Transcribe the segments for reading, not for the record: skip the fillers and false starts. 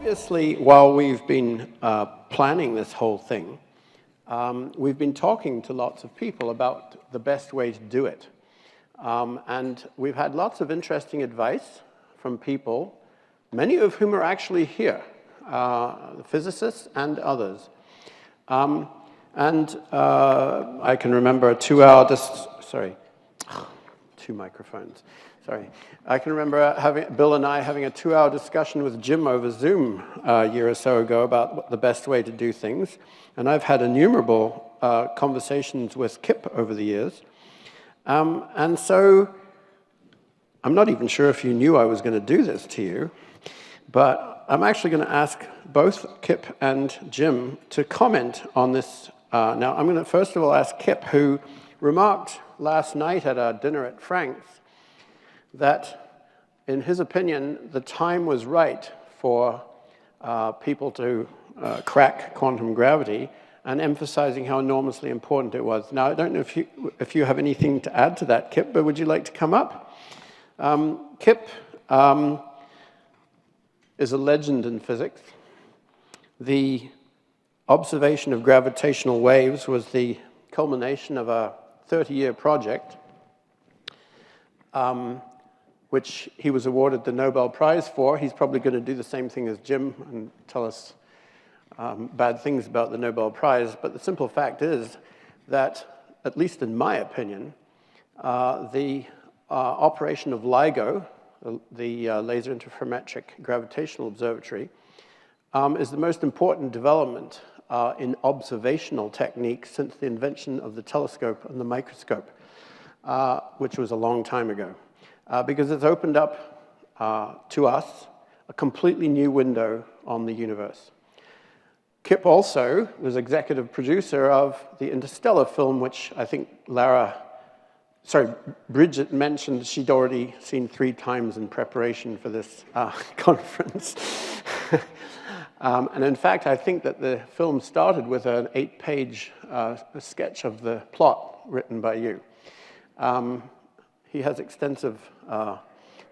obviously, while we've been planning this whole thing, we've been talking to lots of people about the best way to do it. And we've had lots of interesting advice from people, many of whom are actually here, physicists and others. I can remember a 2-hour, two microphones. Sorry. I can remember Bill and I having a 2-hour discussion with Jim over Zoom a year or so ago about what the best way to do things. And I've had innumerable conversations with Kip over the years. And so I'm not even sure if you knew I was going to do this to you, but I'm actually going to ask both Kip and Jim to comment on this. Now, I'm going to first of all ask Kip, who remarked last night at our dinner at Frank's that, in his opinion, the time was right for people to crack quantum gravity, and emphasizing how enormously important it was. Now, I don't know if you have anything to add to that, Kip, but would you like to come up? Kip is a legend in physics. The observation of gravitational waves was the culmination of a 30-year project, which he was awarded the Nobel Prize for. He's probably going to do the same thing as Jim and tell us bad things about the Nobel Prize. But the simple fact is that, at least in my opinion, the operation of LIGO, the Laser Interferometric Gravitational Observatory, is the most important development in observational techniques since the invention of the telescope and the microscope, which was a long time ago. Because it's opened up to us a completely new window on the universe. Kip also was executive producer of the Interstellar film, which I think Bridget mentioned she'd already seen 3 times in preparation for this conference. And in fact, I think that the film started with an 8-page sketch of the plot written by you. He has extensive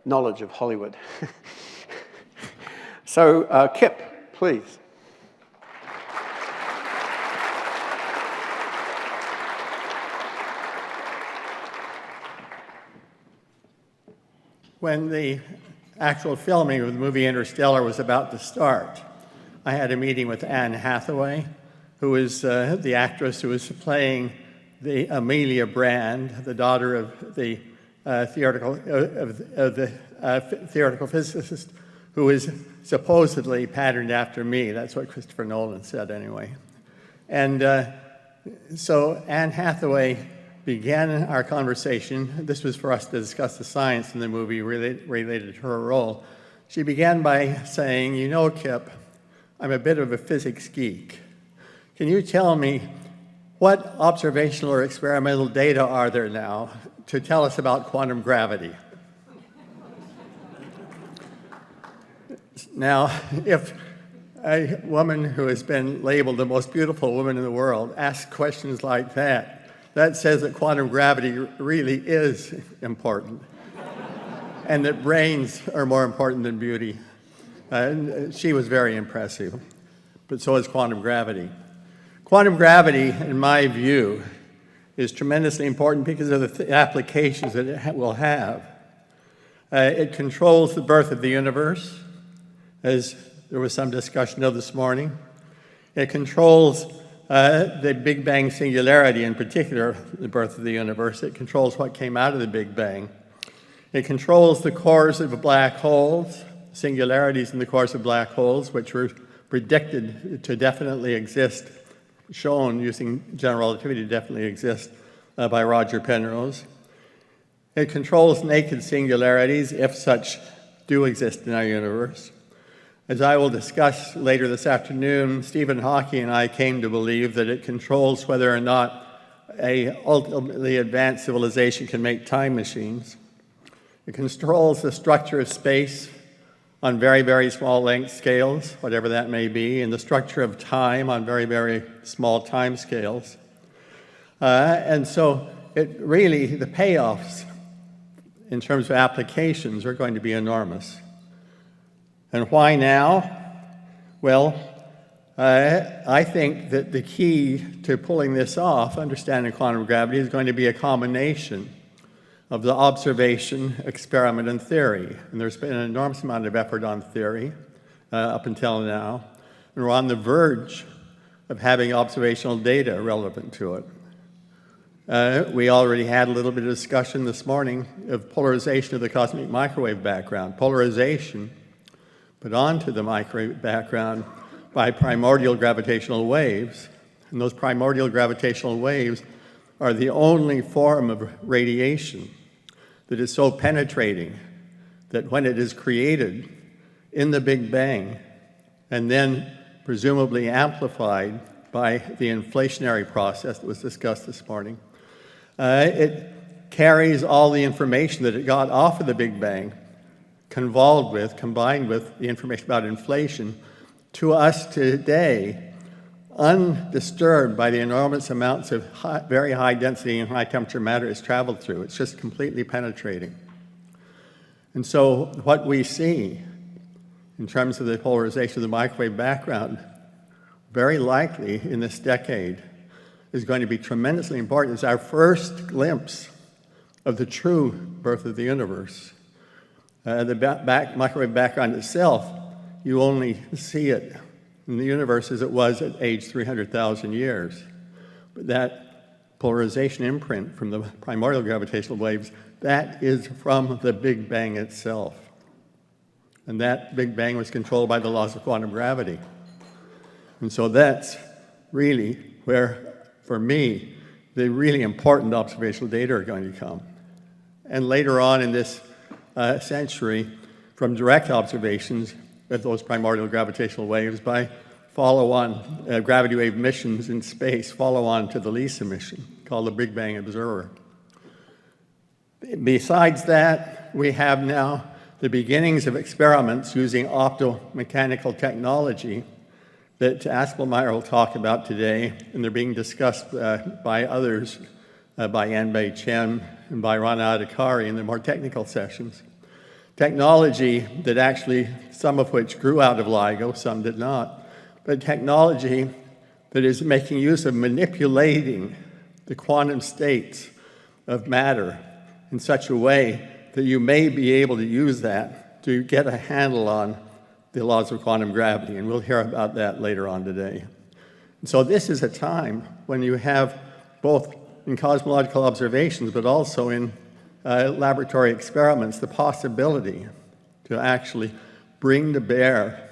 knowledge of Hollywood. So, Kip, please. When the actual filming of the movie Interstellar was about to start, I had a meeting with Anne Hathaway, who is the actress who was playing the Amelia Brand, the daughter of the theoretical physicist who is supposedly patterned after me. That's what Christopher Nolan said anyway. And so Anne Hathaway began our conversation. This was for us to discuss the science in the movie related to her role. She began by saying, "You know, Kip, I'm a bit of a physics geek. Can you tell me what observational or experimental data are there now to tell us about quantum gravity?" Now, if a woman who has been labeled the most beautiful woman in the world asks questions like that, that says that quantum gravity really is important and that brains are more important than beauty. She was very impressive, but so is quantum gravity. Quantum gravity, in my view, is tremendously important because of the applications that it will have. It controls the birth of the universe, as there was some discussion of this morning. It controls the Big Bang singularity, in particular, the birth of the universe. It controls what came out of the Big Bang. It controls the cores of black holes, singularities in the cores of black holes, which were predicted to definitely exist, shown using general relativity to definitely exist by Roger Penrose. It controls naked singularities, if such do exist in our universe. As I will discuss later this afternoon, Stephen Hawking and I came to believe that it controls whether or not a ultimately advanced civilization can make time machines. It controls the structure of space on very, very small length scales, whatever that may be, and the structure of time on very, very small time scales. And so it really, the payoffs in terms of applications are going to be enormous. And why now? Well, I think that the key to pulling this off, understanding quantum gravity, is going to be a combination of the observation, experiment, and theory. And there's been an enormous amount of effort on theory up until now. And we're on the verge of having observational data relevant to it. We already had a little bit of discussion this morning of polarization of the cosmic microwave background. Polarization put onto the microwave background by primordial gravitational waves. And those primordial gravitational waves are the only form of radiation that is so penetrating that when it is created in the Big Bang and then presumably amplified by the inflationary process that was discussed this morning, it carries all the information that it got off of the Big Bang, combined with the information about inflation, to us today, undisturbed by the enormous amounts of very high density and high temperature matter it's traveled through. It's just completely penetrating. And so what we see in terms of the polarization of the microwave background, very likely in this decade, is going to be tremendously important. It's our first glimpse of the true birth of the universe. The microwave background itself, you only see it in the universe as it was at age 300,000 years. But that polarization imprint from the primordial gravitational waves, that is from the Big Bang itself. And that Big Bang was controlled by the laws of quantum gravity. And so that's really where, for me, the really important observational data are going to come. And later on in this century, from direct observations of those primordial gravitational waves by follow-on gravity wave missions in space, follow-on to the LISA mission, called the Big Bang Observer. Besides that, we have now the beginnings of experiments using optomechanical technology that Aspelmeyer will talk about today, and they're being discussed by others, by Anbei Chen and by Rana Adhikari in the more technical sessions. Technology that actually, some of which grew out of LIGO, some did not, but technology that is making use of manipulating the quantum states of matter in such a way that you may be able to use that to get a handle on the laws of quantum gravity, and we'll hear about that later on today. And so this is a time when you have, both in cosmological observations but also in laboratory experiments, the possibility to actually bring to bear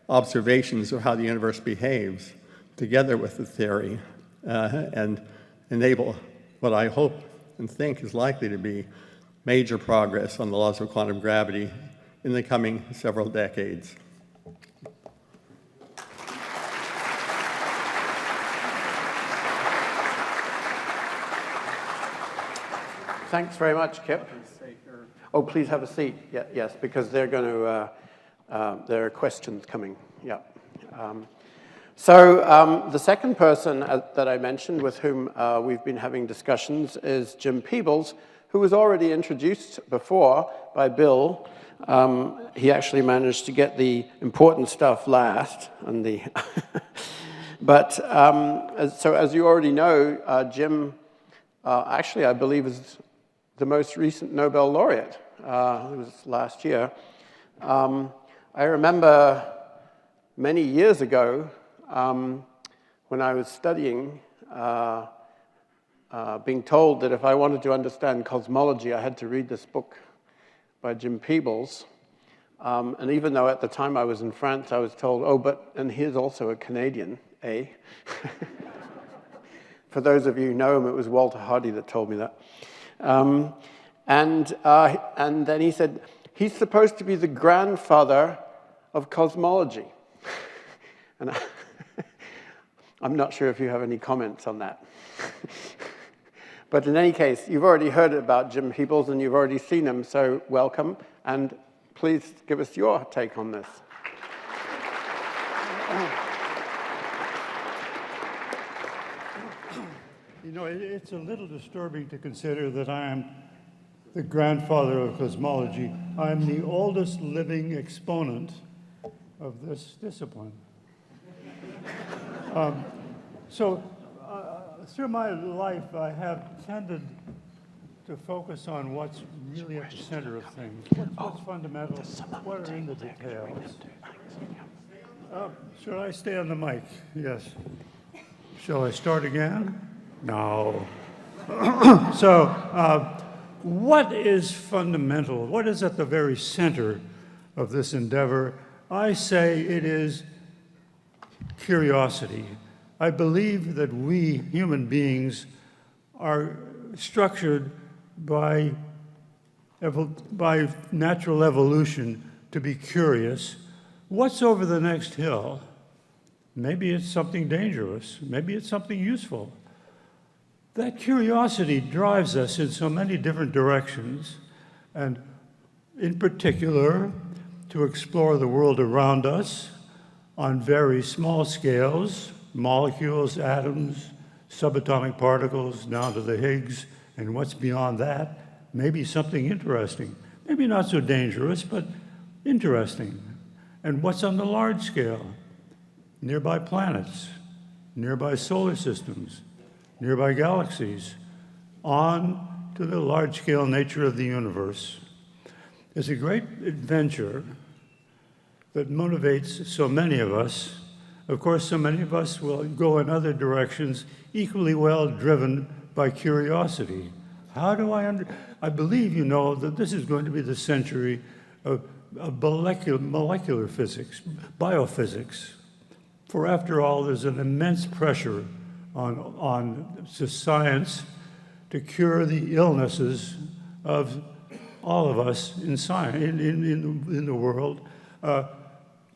observations of how the universe behaves together with the theory and enable what I hope and think is likely to be major progress on the laws of quantum gravity in the coming several decades. Thanks very much, Kip. Oh, please have a seat. Yeah, yes, because they're going to, there are questions coming. Yeah. So the second person that I mentioned with whom we've been having discussions is Jim Peebles, who was already introduced before by Bill. He actually managed to get the important stuff last, and the but so as you already know, Jim actually I believe is the most recent Nobel laureate. It was last year. I remember many years ago when I was studying, being told that if I wanted to understand cosmology, I had to read this book by Jim Peebles. And even though at the time I was in France, I was told, oh, but, and here's also a Canadian, eh? For those of you who know him, it was Walter Hardy that told me that. And then he said, he's supposed to be the grandfather of cosmology. And I'm not sure if you have any comments on that. But in any case, you've already heard about Jim Peebles and you've already seen him, so welcome. And please give us your take on this. You know, it's a little disturbing to consider that I am the grandfather of cosmology. I'm the oldest living exponent of this discipline. So, through my life, I have tended to focus on what's really at the center of things, what's fundamental, what are in the details. Should I stay on the mic? Yes. Shall I start again? No. So, what is fundamental? What is at the very center of this endeavor? I say it is curiosity. I believe that we, human beings, are structured by natural evolution to be curious. What's over the next hill? Maybe it's something dangerous. Maybe it's something useful. That curiosity drives us in so many different directions, and in particular, to explore the world around us on very small scales, molecules, atoms, subatomic particles, down to the Higgs, and what's beyond that, maybe something interesting. Maybe not so dangerous, but interesting. And what's on the large scale? Nearby planets, nearby solar systems, nearby galaxies, on to the large-scale nature of the universe. It's a great adventure that motivates so many of us. Of course, so many of us will go in other directions, equally well driven by curiosity. How do I believe you know that this is going to be the century of molecular physics, biophysics. For after all, there's an immense pressure on science to cure the illnesses of all of us in science, in the world.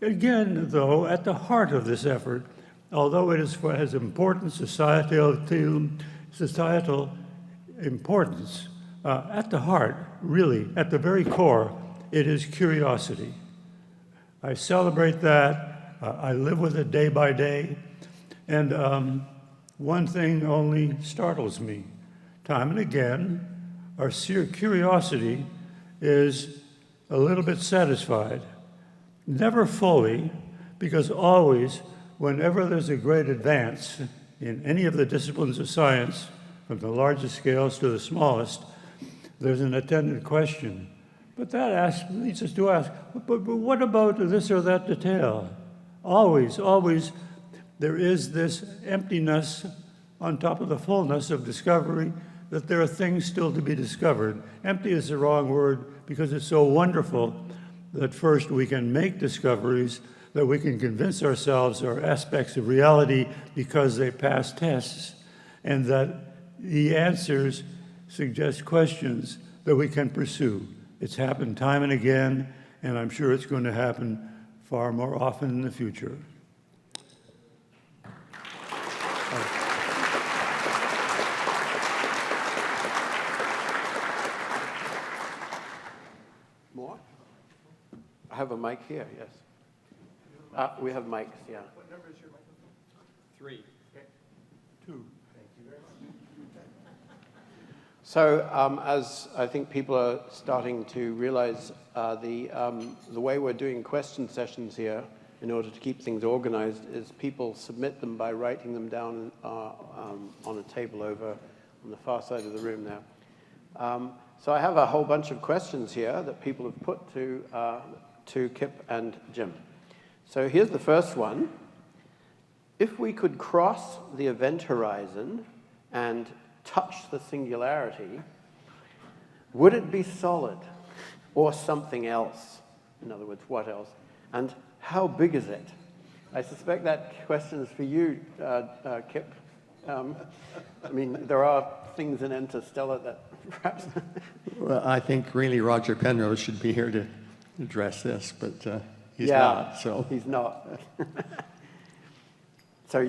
Again, though, at the heart of this effort, although it has important societal importance, at the heart, really, at the very core, it is curiosity. I celebrate that. I live with it day by day. And one thing only startles me. Time and again, our curiosity is a little bit satisfied. Never fully, because always, whenever there's a great advance in any of the disciplines of science, from the largest scales to the smallest, there's an attendant question. But that leads us to ask, but what about this or that detail? Always, always, there is this emptiness on top of the fullness of discovery, that there are things still to be discovered. Empty is the wrong word because it's so wonderful that first we can make discoveries, that we can convince ourselves are aspects of reality because they pass tests, and that the answers suggest questions that we can pursue. It's happened time and again, and I'm sure it's going to happen far more often in the future. More? I have a mic here, yes. We have mics, yeah. What number is your microphone? 3. Okay. 2. So as I think people are starting to realize, the way we're doing question sessions here in order to keep things organized is people submit them by writing them down on a table over on the far side of the room there. So I have a whole bunch of questions here that people have put to Kip and Jim. So here's the first one. If we could cross the event horizon and touch the singularity, would it be solid or something else? In other words, what else? And how big is it? I suspect that question is for you, Kip. I mean, there are things in Interstellar that perhaps... Well, I think really Roger Penrose should be here to address this, but he's not. So he's not. So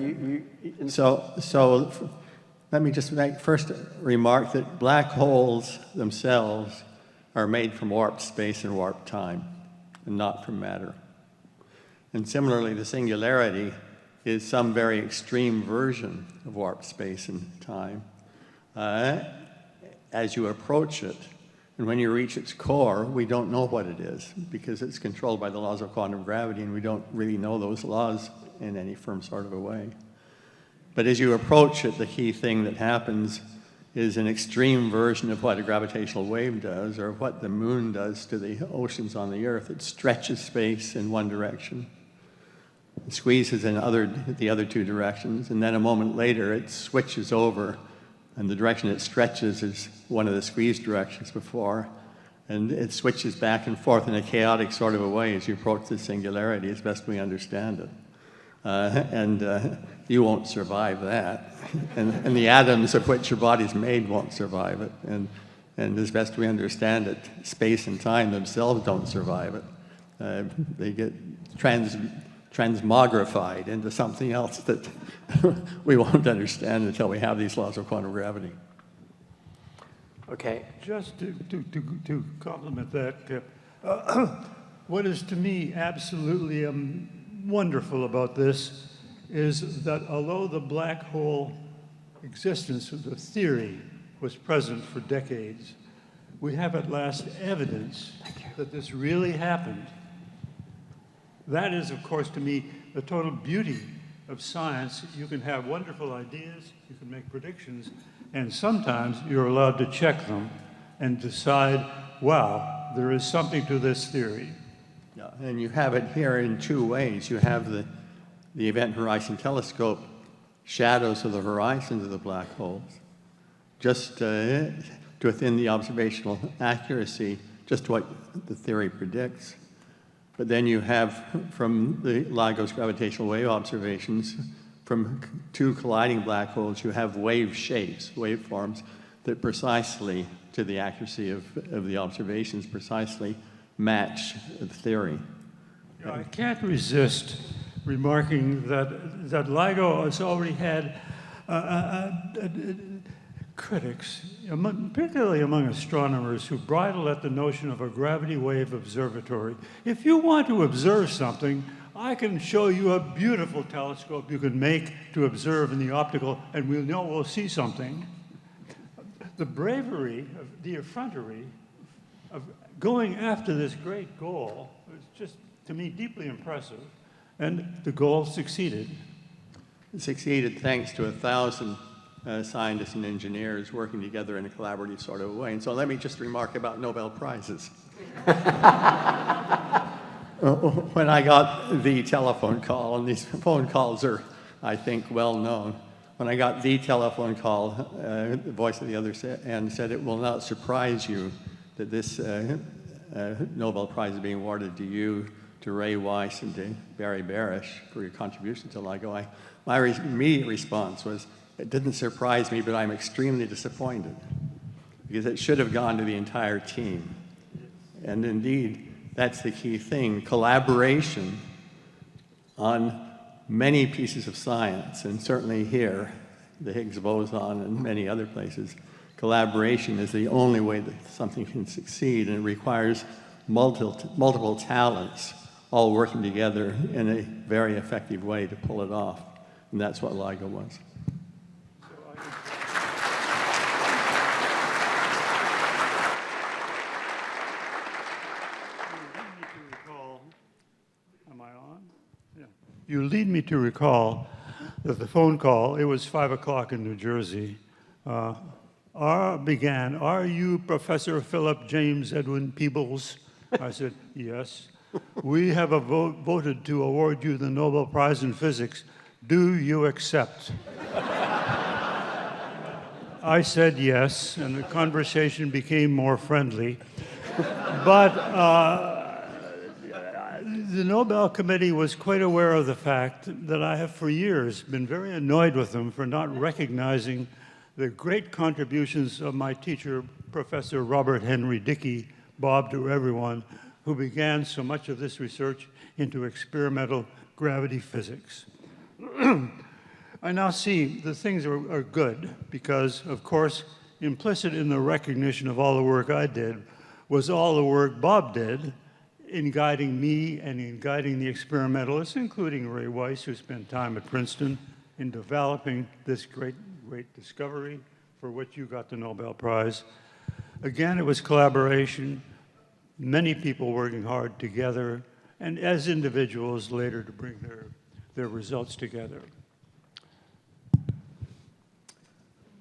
let me just make first remark that black holes themselves are made from warped space and warped time, and not from matter. And similarly, the singularity is some very extreme version of warped space and time. As you approach it, and when you reach its core, we don't know what it is, because it's controlled by the laws of quantum gravity, and we don't really know those laws in any firm sort of a way. But as you approach it, the key thing that happens is an extreme version of what a gravitational wave does, or what the moon does to the oceans on the Earth. It stretches space in one direction, it squeezes in the other two directions, and then a moment later it switches over, and the direction it stretches is one of the squeezed directions before, and it switches back and forth in a chaotic sort of a way as you approach the singularity, as best we understand it. You won't survive that. And the atoms of which your body's made won't survive it. And as best we understand it, space and time themselves don't survive it. They get transmogrified into something else that we won't understand until we have these laws of quantum gravity. Okay. Just to complement that, Kip, what is to me absolutely wonderful about this is that although the black hole existence of the theory was present for decades, we have at last evidence that this really happened. That is, of course, to me, the total beauty of science. You can have wonderful ideas, you can make predictions, and sometimes you're allowed to check them and decide, wow, there is something to this theory. Yeah, and you have it here in two ways. You have the Event Horizon Telescope shadows of the horizons of the black holes, just within the observational accuracy, just what the theory predicts. But then you have, from the LIGO's gravitational wave observations, from two colliding black holes, you have wave shapes, waveforms, that precisely, to the accuracy of the observations, precisely match the theory. I can't resist remarking that LIGO has already had critics, particularly among astronomers, who bridle at the notion of a gravity wave observatory. If you want to observe something, I can show you a beautiful telescope you can make to observe in the optical, and we'll know we'll see something. The bravery, the effrontery of going after this great goal is just, to me, deeply impressive. And the goal succeeded. It succeeded thanks to 1,000 scientists and engineers working together in a collaborative sort of way. And so let me just remark about Nobel Prizes. When I got the telephone call, and these phone calls are, I think, well known. When I got the telephone call, the voice of the other end said, "It will not surprise you that this Nobel Prize is being awarded to you, to Ray Weiss, and to Barry Barish for your contribution to LIGO." My immediate response was, it didn't surprise me, but I'm extremely disappointed, because it should have gone to the entire team. And indeed, that's the key thing. Collaboration on many pieces of science, and certainly here, the Higgs boson and many other places, collaboration is the only way that something can succeed, and it requires multiple talents all working together in a very effective way to pull it off. And that's what LIGO was. You lead me to recall that the phone call, it was 5 o'clock in New Jersey, began, "Are you Professor Philip James Edwin Peebles?" I said, "Yes." "We have voted to award you the Nobel Prize in Physics. Do you accept?" I said yes, and the conversation became more friendly. But the Nobel Committee was quite aware of the fact that I have for years been very annoyed with them for not recognizing the great contributions of my teacher, Professor Robert Henry Dickey, Bob to everyone, who began so much of this research into experimental gravity physics. I now see that things are good because, of course, implicit in the recognition of all the work I did was all the work Bob did in guiding me and in guiding the experimentalists, including Ray Weiss, who spent time at Princeton, in developing this great discovery for which you got the Nobel Prize. Again, it was collaboration, many people working hard together, and as individuals later to bring their results together.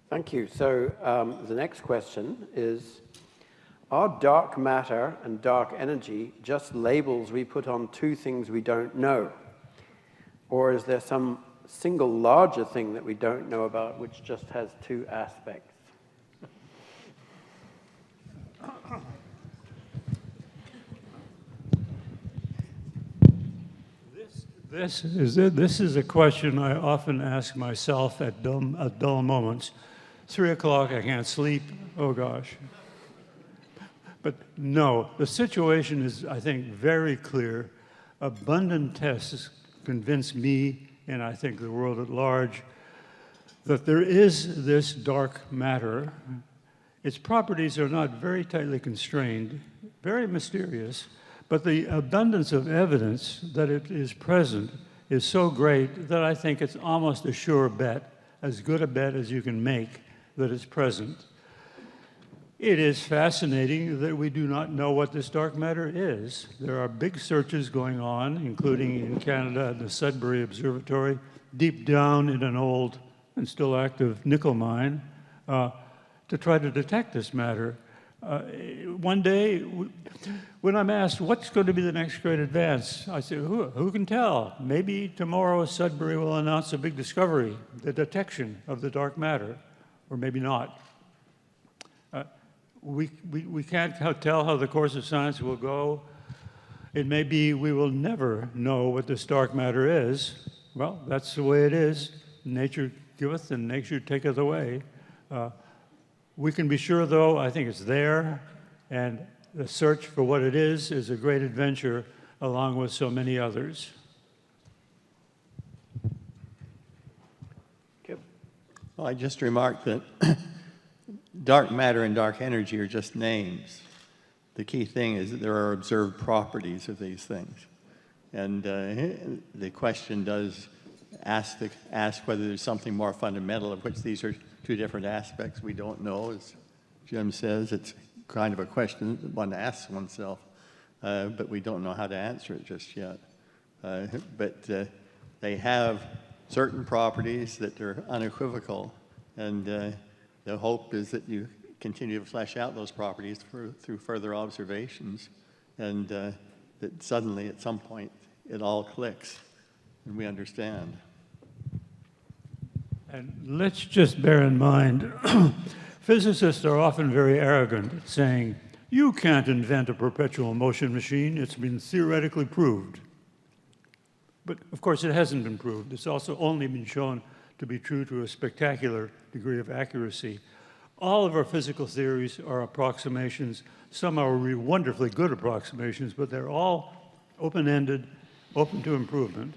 Thank you. So the next question is, are dark matter and dark energy just labels we put on two things we don't know? Or is there some single larger thing that we don't know about which just has two aspects? This is a question I often ask myself at dull moments. 3 o'clock, I can't sleep. Oh gosh. But no, the situation is, I think, very clear. Abundant tests convince me, and I think the world at large, that there is this dark matter. Its properties are not very tightly constrained, very mysterious, but the abundance of evidence that it is present is so great that I think it's almost a sure bet, as good a bet as you can make, that it's present. It is fascinating that we do not know what this dark matter is. There are big searches going on, including in Canada at the Sudbury Observatory, deep down in an old and still active nickel mine, to try to detect this matter. One day, when I'm asked, what's going to be the next great advance? I say, who can tell? Maybe tomorrow Sudbury will announce a big discovery, the detection of the dark matter, or maybe not. We can't tell how the course of science will go. It may be we will never know what this dark matter is. Well, that's the way it is. Nature giveth and nature taketh away. We can be sure, though, I think it's there, and the search for what it is a great adventure, along with so many others. Well, I just remarked that dark matter and dark energy are just names. The key thing is that there are observed properties of these things. And the question does ask whether there's something more fundamental, of which these are two different aspects we don't know. As Jim says, it's kind of a question that one asks oneself, but we don't know how to answer it just yet. But they have certain properties that are unequivocal, and the hope is that you continue to flesh out those properties through further observations, and that suddenly at some point it all clicks and we understand. And let's just bear in mind, physicists are often very arrogant, saying, you can't invent a perpetual motion machine, it's been theoretically proved. But of course it hasn't been proved. It's also only been shown to be true to a spectacular degree of accuracy. All of our physical theories are approximations. Some are wonderfully good approximations, but they're all open-ended, open to improvement.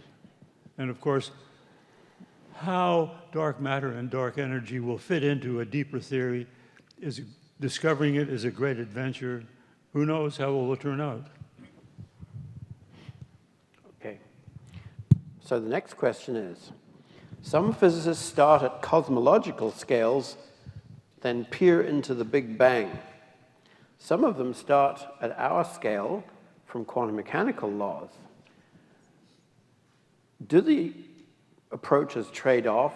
And of course, how dark matter and dark energy will fit into a deeper theory, discovering it is a great adventure. Who knows how it will turn out? Okay. So the next question is, some physicists start at cosmological scales, then peer into the Big Bang. Some of them start at our scale from quantum mechanical laws. Do the approaches trade off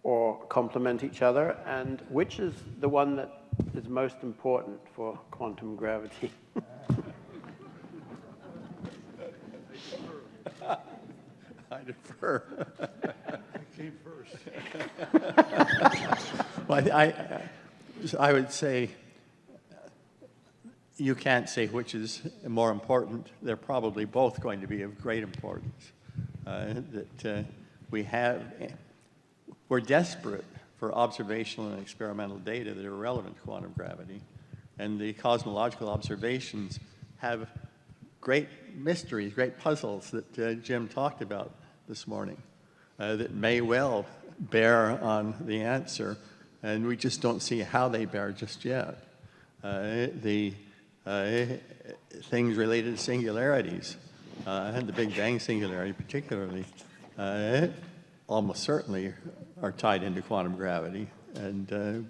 or complement each other, and which is the one that is most important for quantum gravity? I defer. I came first. Well, I would say you can't say which is more important. They're probably both going to be of great importance. We're desperate for observational and experimental data that are relevant to quantum gravity. And the cosmological observations have great mysteries, great puzzles that Jim talked about this morning that may well bear on the answer, and we just don't see how they bear just yet. The things related to singularities, and the Big Bang singularity particularly, almost certainly are tied into quantum gravity. And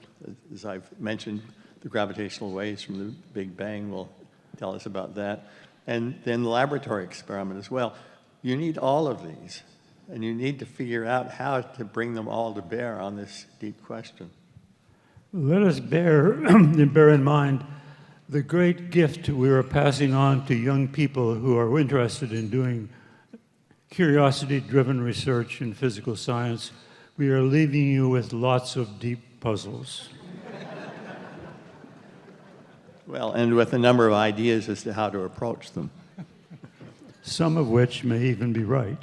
as I've mentioned, the gravitational waves from the Big Bang will tell us about that. And then the laboratory experiment as well. You need all of these. and you need to figure out how to bring them all to bear on this deep question. Let us bear in mind the great gift we are passing on to young people who are interested in doing curiosity-driven research in physical science. We are leaving you with lots of deep puzzles. Well, and with a number of ideas as to how to approach them. Some of which may even be right.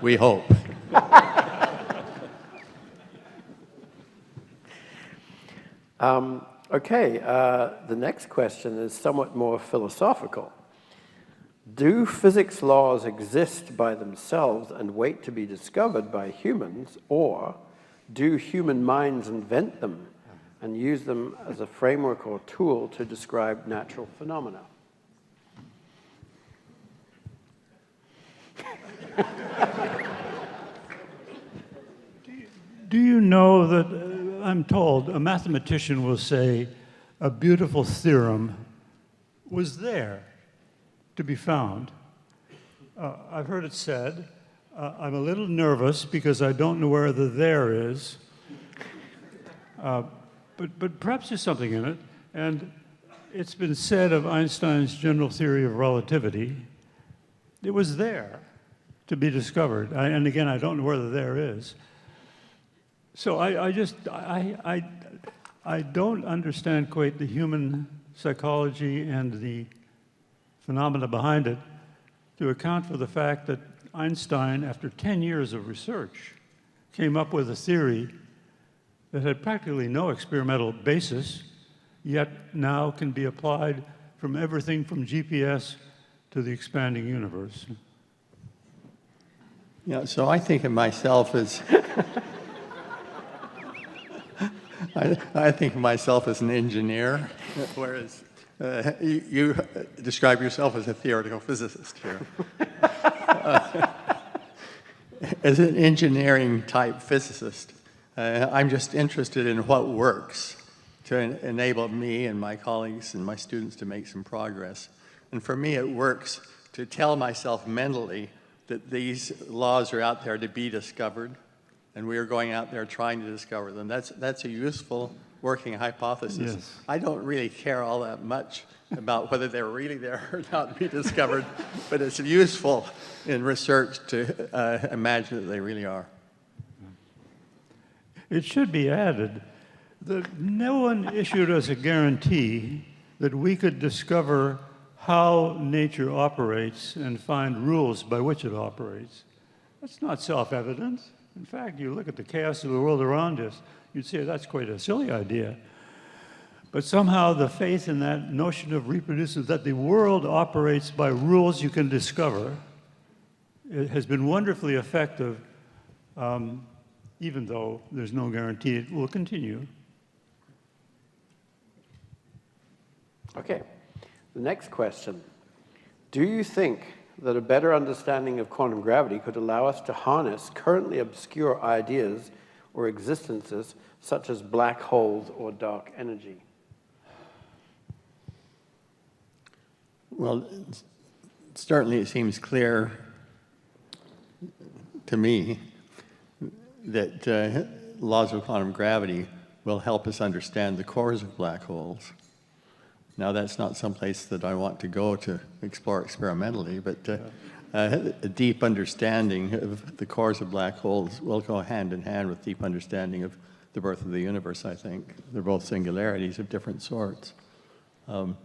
We hope. Okay, the next question is somewhat more philosophical. Do physics laws exist by themselves and wait to be discovered by humans, or do human minds invent them and use them as a framework or tool to describe natural phenomena? Do you know that, I'm told, a mathematician will say a beautiful theorem was there to be found? I've heard it said. I'm a little nervous because I don't know where the there is. But perhaps there's something in it. And it's been said of Einstein's general theory of relativity, it was there to be discovered. And again, I don't know where the there is. So I don't understand quite the human psychology and the phenomena behind it to account for the fact that Einstein, after 10 years of research, came up with a theory that had practically no experimental basis, yet now can be applied from everything from GPS to the expanding universe. Yeah, so I think of myself as I think of myself as an engineer, whereas you describe yourself as a theoretical physicist here. As an engineering type physicist, I'm just interested in what works to enable me and my colleagues and my students to make some progress. And for me, it works to tell myself mentally that these laws are out there to be discovered, and we are going out there trying to discover them. That's a useful working hypothesis. Yes. I don't really care all that much about whether they're really there or not to be discovered, but it's useful in research to imagine that they really are. It should be added that no one issued us a guarantee that we could discover how nature operates and find rules by which it operates. That's not self-evident. In fact, you look at the chaos of the world around us, you'd say that's quite a silly idea. But somehow the faith in that notion of reproducibility, that the world operates by rules you can discover, it has been wonderfully effective, even though there's no guarantee it will continue. Okay, the next question. Do you think that a better understanding of quantum gravity could allow us to harness currently obscure ideas or existences such as black holes or dark energy? Well, certainly it seems clear to me that laws of quantum gravity will help us understand the cores of black holes. Now, that's not someplace that I want to go to explore experimentally, but a deep understanding of the cores of black holes will go hand in hand with deep understanding of the birth of the universe, I think. They're both singularities of different sorts. Well.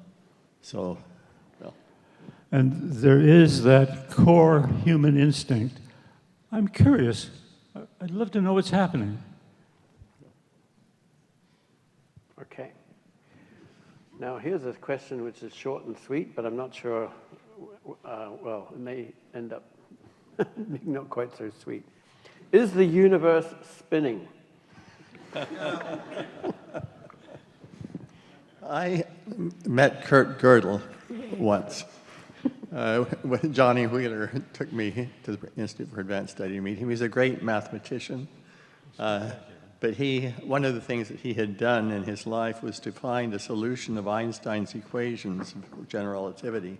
And there is that core human instinct. I'm curious. I'd love to know what's happening. Okay. Now, here's a question which is short and sweet, but I'm not sure, well, it may end up being not quite so sweet. Is the universe spinning? I met Kurt Gödel once. When Johnny Wheeler took me to the Institute for Advanced Study to meet him. He's a great mathematician. But one of the things that he had done in his life was to find a solution of Einstein's equations of general relativity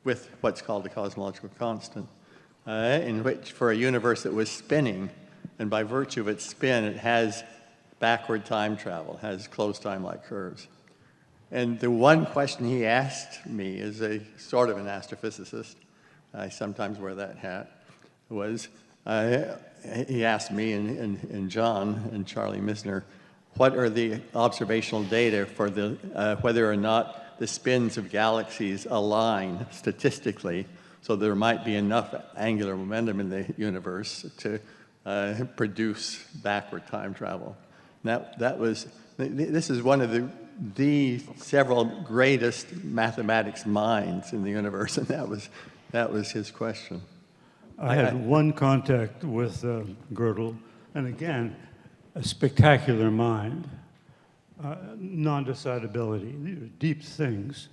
with what's called the cosmological constant. in which, for a universe that was spinning, and by virtue of its spin, it has backward time travel, has closed time-like curves. And the one question he asked me as a sort of an astrophysicist, I sometimes wear that hat, was he asked me and John and Charlie Misner, what are the observational data for whether or not the spins of galaxies align statistically so there might be enough angular momentum in the universe to produce backward time travel. This is one of the several greatest mathematics minds in the universe, and that was his question. I had one contact with Gödel, and again, a spectacular mind, non-decidability, these are deep things.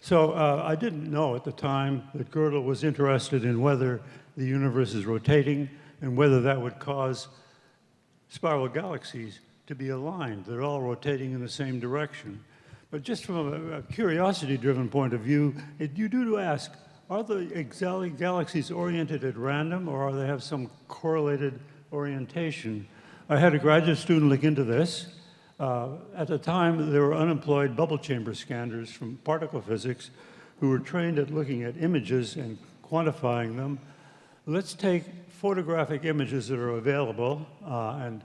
So I didn't know at the time that Gödel was interested in whether the universe is rotating and whether that would cause spiral galaxies to be aligned. They're all rotating in the same direction. But just from a curiosity-driven point of view, you do ask, are the galaxies oriented at random, or do they have some correlated orientation? I had a graduate student look into this. At the time, there were unemployed bubble chamber scanners from particle physics who were trained at looking at images and quantifying them. Let's take photographic images that are available and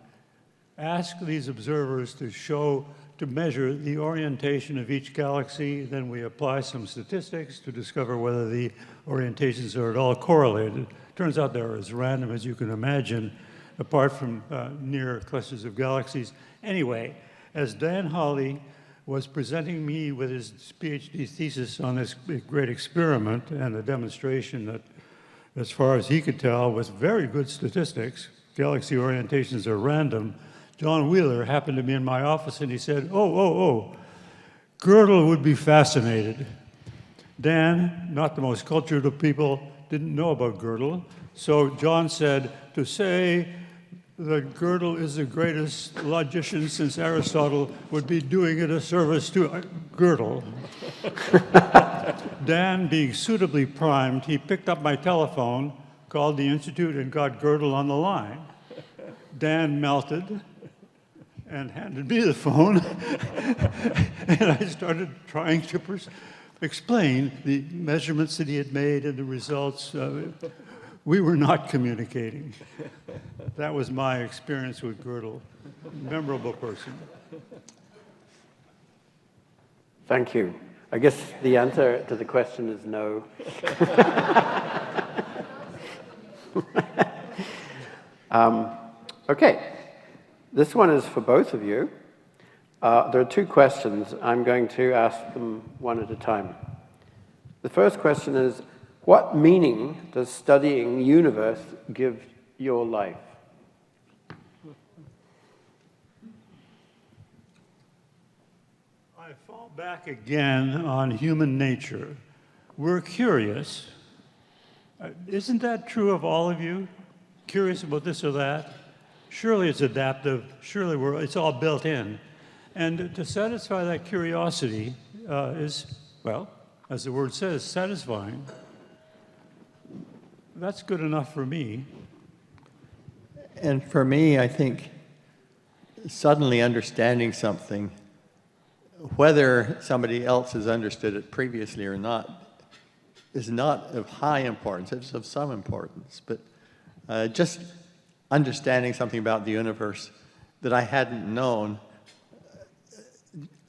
ask these observers to measure the orientation of each galaxy. Then we apply some statistics to discover whether the orientations are at all correlated. Turns out they're as random as you can imagine, apart from near clusters of galaxies. Anyway, as Dan Hawley was presenting me with his PhD thesis on this great experiment and a demonstration that, as far as he could tell, with very good statistics, galaxy orientations are random, John Wheeler happened to be in my office and he said, oh, Gödel would be fascinated. Dan, not the most cultured of people, didn't know about Gödel. So John said, to say that Gödel is the greatest logician since Aristotle would be doing it a service to Gödel. Dan, being suitably primed, he picked up my telephone, called the Institute, and got Gödel on the line. Dan melted and handed me the phone, and I started trying to explain the measurements that he had made and the results. We were not communicating. That was my experience with Gödel. Memorable person. Thank you. I guess the answer to the question is no. Okay. This one is for both of you. There are two questions. I'm going to ask them one at a time. The first question is, what meaning does studying the universe give your life? I fall back again on human nature. We're curious. Isn't that true of all of you? Curious about this or that? Surely it's adaptive. Surely it's all built in. And to satisfy that curiosity is, well, as the word says, satisfying. That's good enough for me. And for me, I think suddenly understanding something, whether somebody else has understood it previously or not, is not of high importance. It's of some importance. But just understanding something about the universe that I hadn't known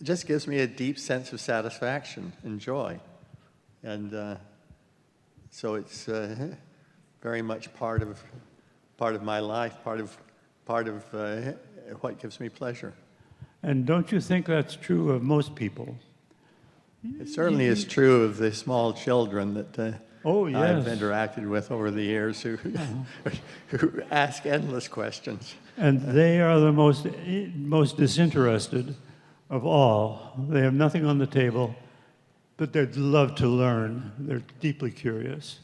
just gives me a deep sense of satisfaction and joy. And so it's very much part of my life, part of what gives me pleasure. And don't you think that's true of most people? It certainly is true of the small children that Oh, yes. I've interacted with over the years who ask endless questions. And they are the most disinterested of all. They have nothing on the table, but they'd love to learn. They're deeply curious.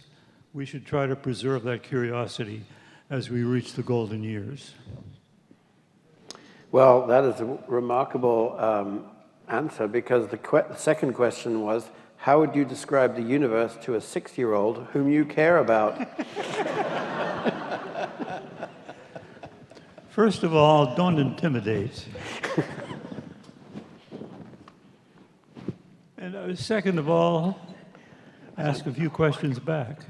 We should try to preserve that curiosity as we reach the golden years. Well, that is a remarkable answer, because the second question was, how would you describe the universe to a 6-year-old whom you care about? First of all, don't intimidate. And second of all, ask a few questions back.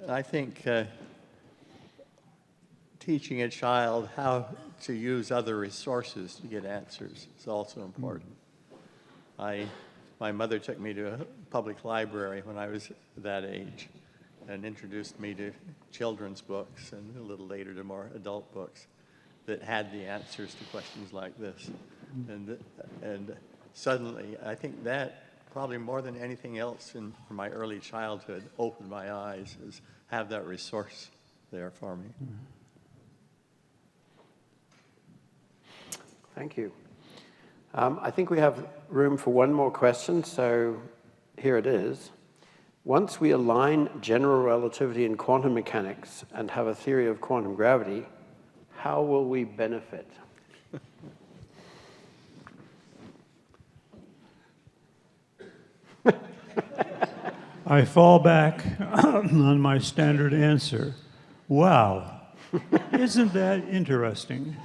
I think teaching a child how to use other resources to get answers is also important. My mother took me to a public library when I was that age and introduced me to children's books and a little later to more adult books that had the answers to questions like this. And suddenly, I think that probably more than anything else in my early childhood opened my eyes, is have that resource there for me. Thank you. I think we have room for one more question, so here it is. Once we align general relativity and quantum mechanics and have a theory of quantum gravity, how will we benefit? I fall back on my standard answer. Wow, isn't that interesting?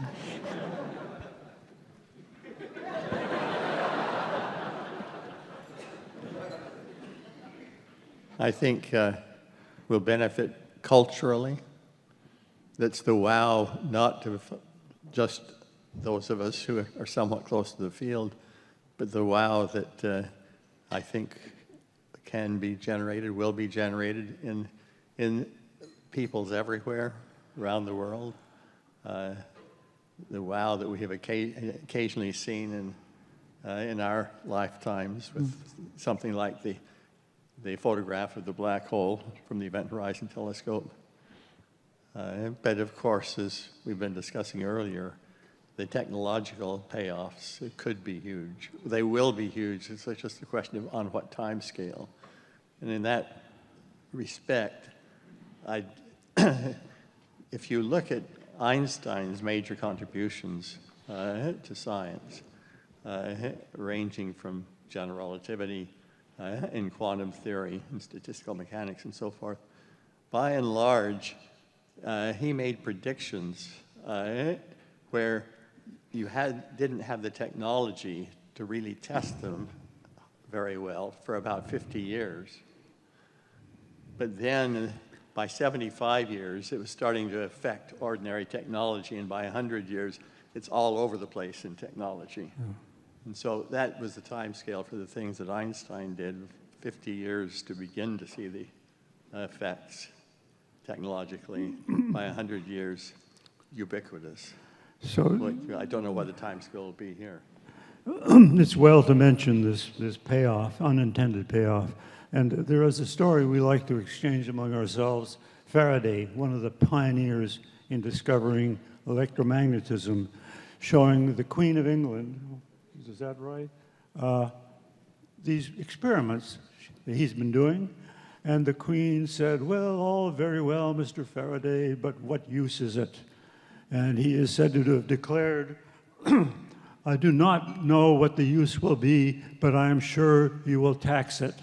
I think we'll benefit culturally. That's the wow, not to just those of us who are somewhat close to the field, but the wow that I think can be generated, will be generated in peoples everywhere around the world. The wow that we have occasionally seen in our lifetimes with something like the photograph of the black hole from the Event Horizon Telescope. But of course, as we've been discussing earlier, the technological payoffs could be huge. They will be huge. It's just a question of on what time scale. And in that respect, if you look at Einstein's major contributions to science, ranging from general relativity in quantum theory and statistical mechanics and so forth, by and large, he made predictions where you didn't have the technology to really test them very well for about 50 years. But then by 75 years, it was starting to affect ordinary technology, and by 100 years, it's all over the place in technology. And so that was the time scale for the things that Einstein did, 50 years to begin to see the effects technologically, by 100 years, ubiquitous. So I don't know what the time scale will be here. it's well to mention this payoff, unintended payoff. And there is a story we like to exchange among ourselves. Faraday, one of the pioneers in discovering electromagnetism, showing the Queen of England, is that right? These experiments that he's been doing. And the Queen said, well, all very well, Mr. Faraday, but what use is it? And he is said to have declared, I do not know what the use will be, but I am sure you will tax it.